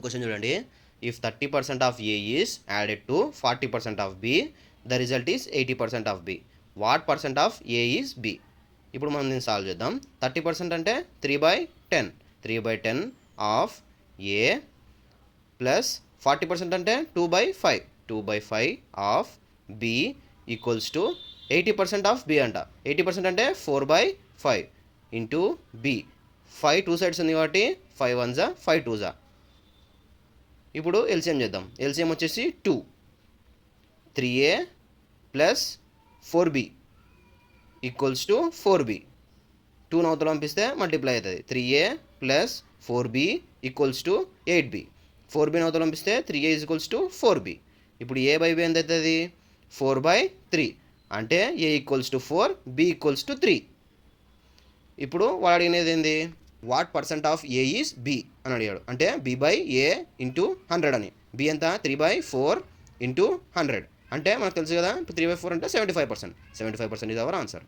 Question చూడండి. If 30% of A is added to 40% of B, the result is 80% of B. What percent of A is B? ఇప్పుడు మనం దీన్ని solve చేద్దాం. 30% అంటే 3/10, 3/10 of A plus 40% అంటే 2/5, 2/5 of B equals to 80% of B అంట. 80% అంటే 4/5 into B. 5 2 sides ఉంది కాబట్టి 5 1 5 2. ఇప్పుడు ఎల్సిఎం చేద్దాం. ఎల్సిఎం వచ్చేసి 2, 3a plus 4b equals to 4b. 2 నవతల పంపిస్తే మల్టిప్లై అవుతుంది. 3a plus 4b equals to 8b. 4b నవతల పంపిస్తే 3a ఈక్వల్స్ టు 4b. ఇప్పుడు a బై b ఎంత అవుతుంది? 4/3. అంటే a equals to 4, b equals to 3. ఇప్పుడు వాడు అడిగినది ఏంది? What percent of A is B అని అడిగాడు. అంటే బి బై ఏ ఇంటూ 100 అని. బి ఎంత? 3/4 ఇంటూ 100. అంటే మనకు తెలుసు కదా, 3/4 అంటే 75%. 75% ఈజ్ అవర్ ఆన్సర్.